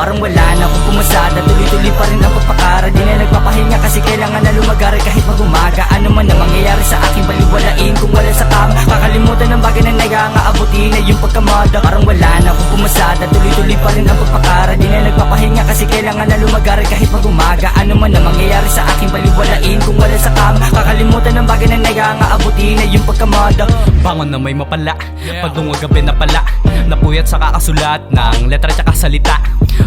Parang wala na akong pumasada, tuloy-tuloy pa rin ang pagpakara. Di na nagpapahinga kasi kailangan na lumagari kahit mag-umaga. Ano man na mangyayari sa aking baliwalain kung wala sa kam. Kakalimutan ng bagay na nagangaabuti na yung pagkamada. Parang wala na akong pumasada, tuloy-tuloy pa rin ang pagpakara. Di na nagpapahinga kasi kailangan na lumagari kahit mag-umaga. Ano man na mangyayari sa aking baliwalain kung wala sa kam. Kakalimutan ng bagay na nagangaabuti na yung pagkamada. Bangon na may mapala, pagdungog gabi na pala. Napuyat sa kakasulat ng letra tsaka salita.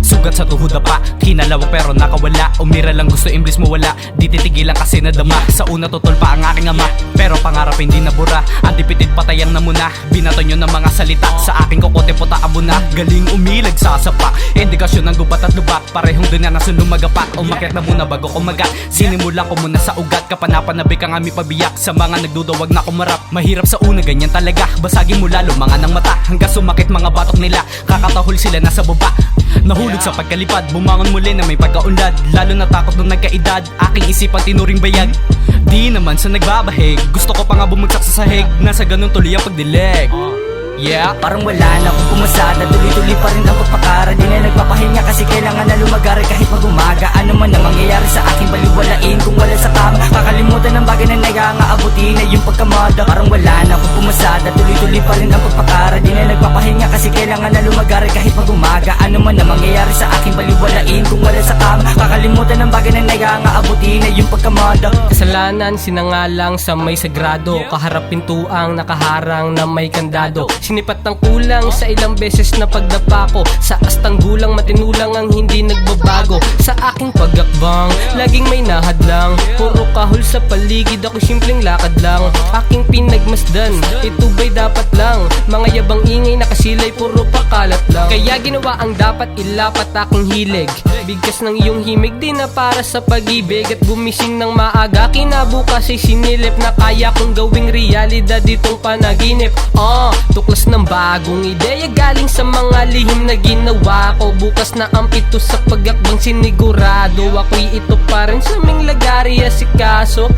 Sugat sa tuhod na pa, kinalawag pero nakawala. Umira lang gusto imblis mo wala, di titigilan kasi nadama. Sa una tutol pa ang aking ama, pero pangarap hindi nabura. Antipitid patayang na muna, binato nyo ng mga salita. Sa aking kokote puta abo na, galing umilag sa sapa. Indikasyon ng gubat at lubak, parehong doon na nasun lumagapak. Umakyat na muna bago kumagat, sinimulan ko muna sa ugat. Kapanapanabik ang aming pabiyak, sa mga nagdudawag na kumarap. Mahirap sa una ganyan talaga, basagin mo lalo mga ng mata. Hanggang sumakit mga batok nila, kakatahol sila nasa baba. Nahulog sa pagkalipad, bumangon muli na may pagkaunlad. Lalo natakot nung nagkaedad, aking isipan tinuring bayag. Di naman sa nagbabahig, gusto ko pa nga bumagsak sa sahig. Nasa ganun tuloy ang pagdilig. Yeah. Parang wala na akong pumasada, tuloy-tuloy pa rin ang pagpakara. Di na nagpapahinga kasi kailangan na lumagari kahit mag-umaga. Ano man na mangyayari sa aking baliwalain kung wala sa kam. Kakalimutan ng bagay na nagangaabuti na yung pagkamada. Parang wala na akong pumasada, tuloy-tuloy pa rin ang pagpakara. Di na nagpapahinga kasi kailangan na lumagari kahit mag-umaga. Ano man na mangyayari sa aking baliwalain kung wala sa kam. Kakalimutan ng bagay na nagangaabuti na yung pagkamada. Kasalanan sinangalang sa may sagrado, kaharap pintuang nakaharang na may kandado. Sinipat ng kulang sa ilang beses na pagdapa ko. Sa astang gulang matinulang ang hindi nagbabago. Sa aking pagakbang, laging may nahadlang. Puro kahol sa paligid, ako simpleng lakad lang. Aking pinagmasdan, ito ba'y dapat lang? Mga yabang ingay nakasilay, puro pakalat lang. Kaya ginawa ang dapat, ilapat aking hilig. Bigkas ng iyong himig, di na para sa pag-ibig. At gumising ng maaga, kinabukas ay sinilip na kaya kong gawing realidad itong panaginip. Tuklas ng bagong ideya galing sa mga lihim na ginawa ko. Bukas na ang pito sa pagakbang sinigurado. Ako'y ito pa rin sa aming lagari asikaso.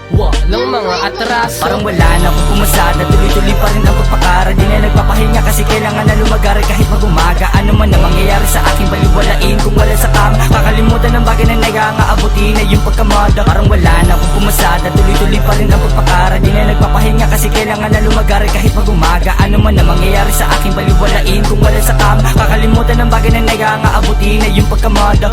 Walang mga atraso. Parang wala na akong pumasada, tuloy-tuloy pa rin ang pagpakara. Di na nagpapahinga kasi kailangan na lumagari kahit mag-umaga. Ano man na mangyayari sa aking baliwalain kung wala sa kam. Kakalimutan ng bagay na nagangaabuti na yung pagkamada. Parang wala na akong pumasada, tuloy-tuloy pa rin ang pagpakara. Di na nagpapahinga kasi kailangan na lumagari kahit mag-umaga. Ano man na mangyayari sa aking baliwalain kung wala sa kam. Kakalimutan ng bagay na nagangaabuti na yung pagkamada.